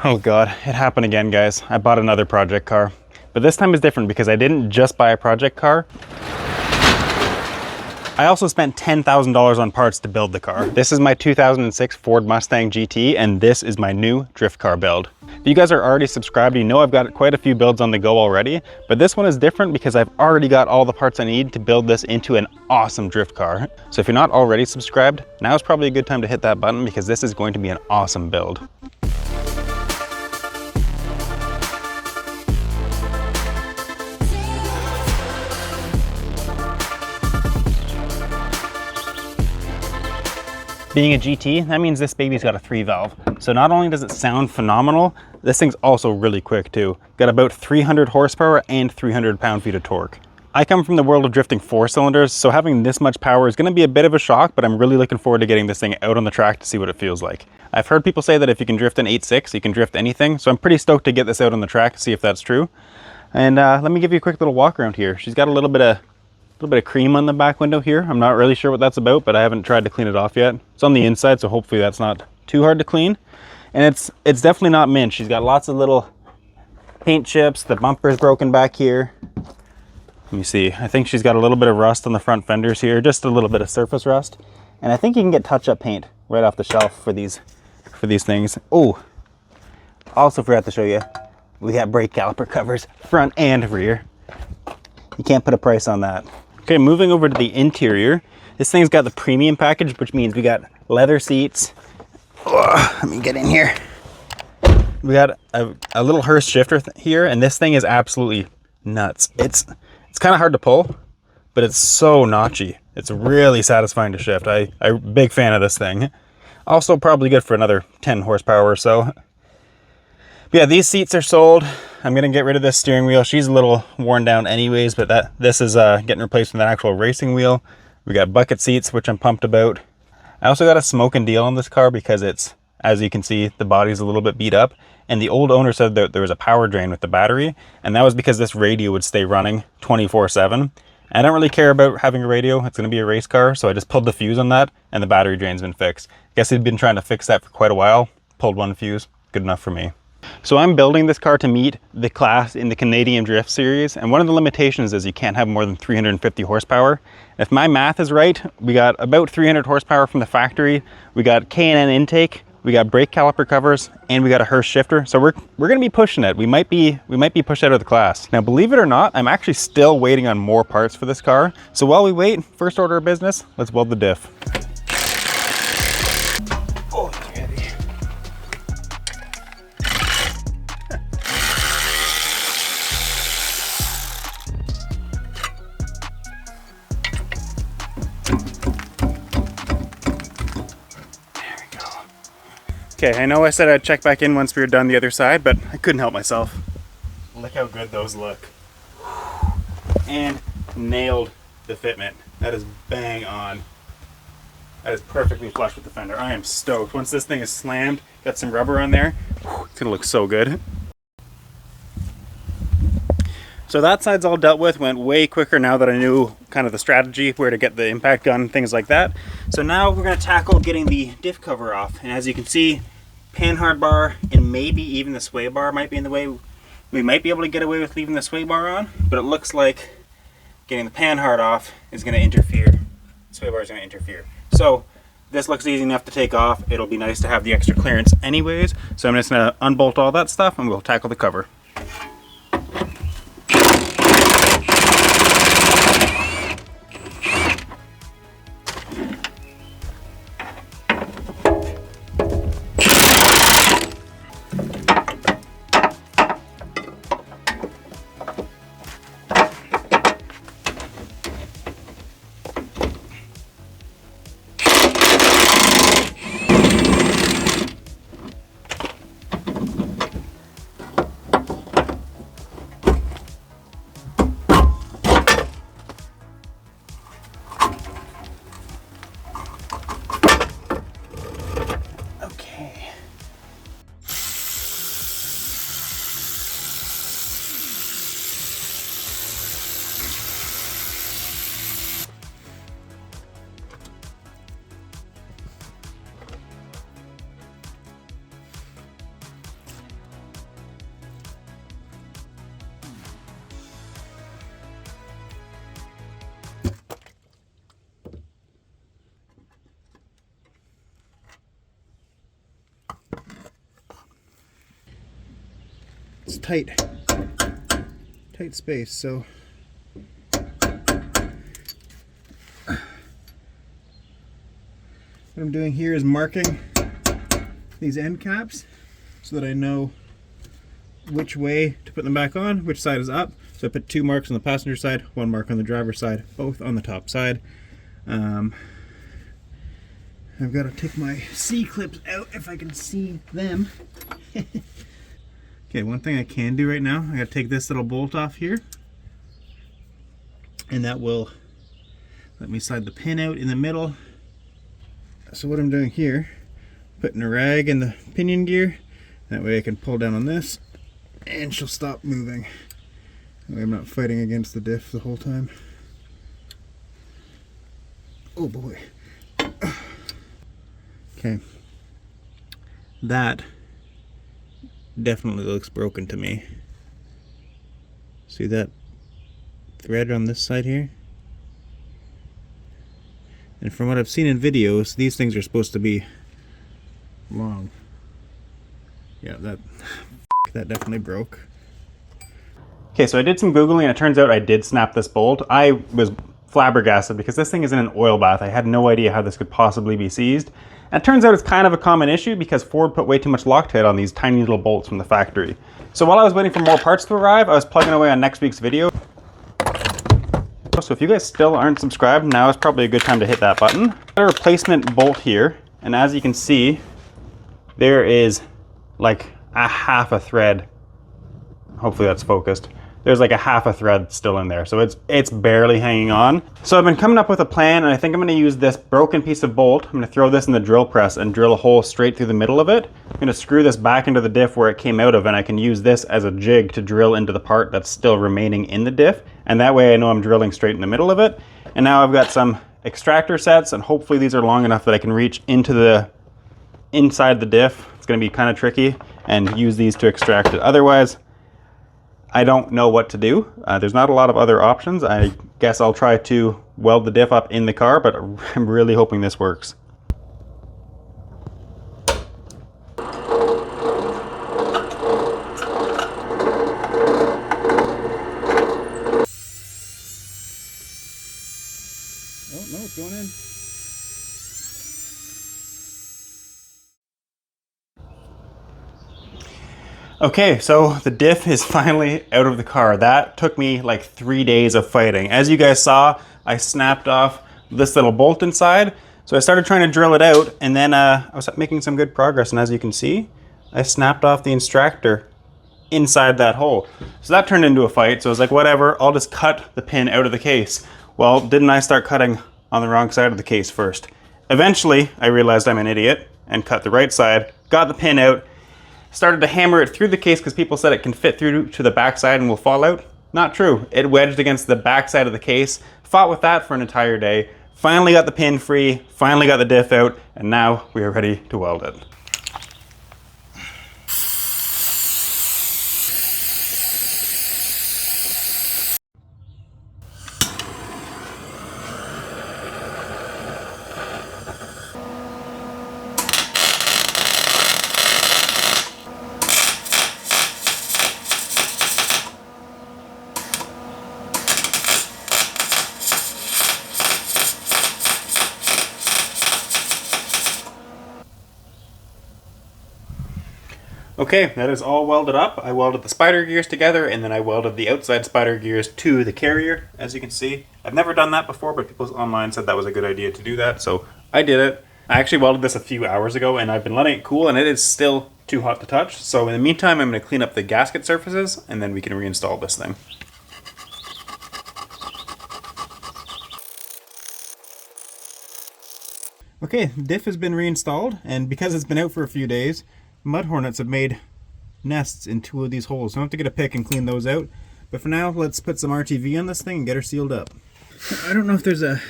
Oh God, it happened again, guys. I bought another project car, but this time is different because I didn't just buy a project car. I also spent $10,000 on parts to build the car. This is my 2006 Ford Mustang GT, and this is my new drift car build. If you guys are already subscribed, you know I've got quite a few builds on the go already, but this one is different because I've already got all the parts I need to build this into an awesome drift car. So if you're not already subscribed, now is probably a good time to hit that button because this is going to be an awesome build. Being a GT, that means this baby's got a 3-valve. So not only does it sound phenomenal, this thing's also really quick too. Got about 300 horsepower and 300 pound-feet of torque. I come from the world of drifting 4-cylinders, so having this much power is gonna be a bit of a shock, but I'm really looking forward to getting this thing out on the track to see what it feels like. I've heard people say that if you can drift an 8.6, you can drift anything, so I'm pretty stoked to get this out on the track to see if that's true. And let me give you a quick little walk around here. She's got a little bit of cream on the back window here. I'm not really sure what that's about, but I haven't tried to clean it off yet. It's on the inside, so hopefully that's not too hard to clean. And it's definitely not mint. She's got lots of little paint chips. The bumper's broken back here. Let me see. I think she's got a little bit of rust on the front fenders here, just a little bit of surface rust. And I think you can get touch-up paint right off the shelf for these things. Oh, also forgot to show you, we got brake caliper covers, front and rear. You can't put a price on that. Okay, moving over to the interior. This thing's got the premium package, which means we got leather seats. Oh, let me get in here. We got a little Hurst shifter here, and this thing is absolutely nuts. It's kind of hard to pull, but it's so notchy. It's really satisfying to shift. I'm a big fan of this thing. Also probably good for another 10 horsepower or so. But yeah, these seats are sold. I'm gonna get rid of this steering wheel. She's a little worn down anyways, but this is getting replaced with an actual racing wheel. We got bucket seats, which I'm pumped about. I also got a smoke and deal on this car because it's, as you can see, the body's a little bit beat up. And the old owner said that there was a power drain with the battery, and that was because this radio would stay running 24/7. I don't really care about having a radio. It's gonna be a race car, so I just pulled the fuse on that, and the battery drain's been fixed. Guess he'd been trying to fix that for quite a while. Pulled one fuse, good enough for me. So I'm building this car to meet the class in the Canadian Drift series, and one of the limitations is you can't have more than 350 horsepower. If my math is right, we got about 300 horsepower from the factory, we got K&N intake, we got brake caliper covers, and we got a Hurst shifter. So we're gonna be pushing it. We might be pushed out of the class. Now, believe it or not, I'm actually still waiting on more parts for this car. So while we wait, first order of business, let's weld the diff. Oh, it's heavy. Okay, I know I said I'd check back in once we were done the other side, but I couldn't help myself. Look how good those look. And nailed the fitment. That is bang on. That is perfectly flush with the fender. I am stoked. Once this thing is slammed, got some rubber on there, it's gonna look so good. So that side's all dealt with, went way quicker now that I knew kind of the strategy, where to get the impact gun, things like that. So now we're gonna tackle getting the diff cover off. And as you can see, panhard bar and maybe even the sway bar might be in the way. We might be able to get away with leaving the sway bar on, but it looks like getting the panhard off is gonna interfere. The sway bar is gonna interfere. So this looks easy enough to take off. It'll be nice to have the extra clearance anyways. So I'm just gonna unbolt all that stuff and we'll tackle the cover. it's tight space. So what I'm doing here is marking these end caps so that I know which way to put them back on, which side is up. So I put 2 marks on the passenger side, 1 mark on the driver's side, both on the top side. I've got to take my C-clips out if I can see them. Okay, one thing I can do right now, I got to take this little bolt off here, and that will let me slide the pin out in the middle. So what I'm doing here, putting a rag in the pinion gear, that way I can pull down on this and she'll stop moving. That way I'm not fighting against the diff the whole time. Oh boy. Okay. That definitely looks broken to me. See that thread on this side here? And from what I've seen in videos, these things are supposed to be long. Yeah, that definitely broke. Okay, so I did some Googling and it turns out I did snap this bolt. I was flabbergasted because this thing is in an oil bath. I had no idea how this could possibly be seized. And it turns out it's kind of a common issue because Ford put way too much Loctite on these tiny little bolts from the factory. So while I was waiting for more parts to arrive, I was plugging away on next week's video. So if you guys still aren't subscribed, now is probably a good time to hit that button. Got a replacement bolt here, and as you can see, there is like a half a thread. Hopefully that's focused. There's like a half a thread still in there, so it's barely hanging on. So I've been coming up with a plan, and I think I'm going to use this broken piece of bolt. I'm going to throw this in the drill press and drill a hole straight through the middle of it. I'm going to screw this back into the diff where it came out of, and I can use this as a jig to drill into the part that's still remaining in the diff, and that way I know I'm drilling straight in the middle of it. And now I've got some extractor sets, and hopefully these are long enough that I can reach into the inside the diff. It's going to be kind of tricky, and use these to extract it. Otherwise, I don't know what to do. There's not a lot of other options. I guess I'll try to weld the diff up in the car, but I'm really hoping this works. Oh, no, it's going in. Okay, so the diff is finally out of the car. That took me like 3 days of fighting. As you guys saw, I snapped off this little bolt inside. So I started trying to drill it out, and then I was making some good progress. And as you can see, I snapped off the extractor inside that hole. So that turned into a fight. So I was like, whatever, I'll just cut the pin out of the case. Well, didn't I start cutting on the wrong side of the case first? Eventually, I realized I'm an idiot and cut the right side, got the pin out, started to hammer it through the case because people said it can fit through to the back side and will fall out. Not true. It wedged against the back side of the case. Fought with that for an entire day. Finally got the pin free, finally got the diff out, and now we are ready to weld it. Okay, that is all welded up. I welded the spider gears together, and then I welded the outside spider gears to the carrier, as you can see. I've never done that before, but people online said that was a good idea to do that, so I did it. I actually welded this a few hours ago, and I've been letting it cool, and it is still too hot to touch. So in the meantime, I'm going to clean up the gasket surfaces, and then we can reinstall this thing. Okay, diff has been reinstalled, and because it's been out for a few days, mud hornets have made nests in 2 of these holes. So I have to get a pick and clean those out. But for now, let's put some RTV on this thing and get her sealed up. I don't know if there's a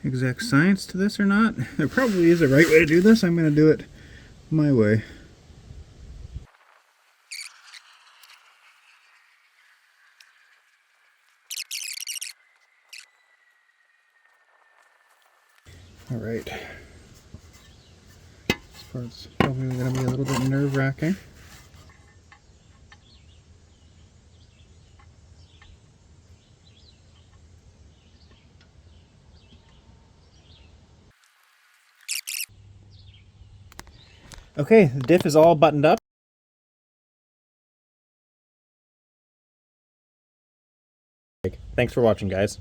exact science to this or not. There probably is a right way to do this. I'm going to do it my way. All right. This part's probably going to be a little bit nerve-wracking. Okay, the diff is all buttoned up. Thanks for watching, guys.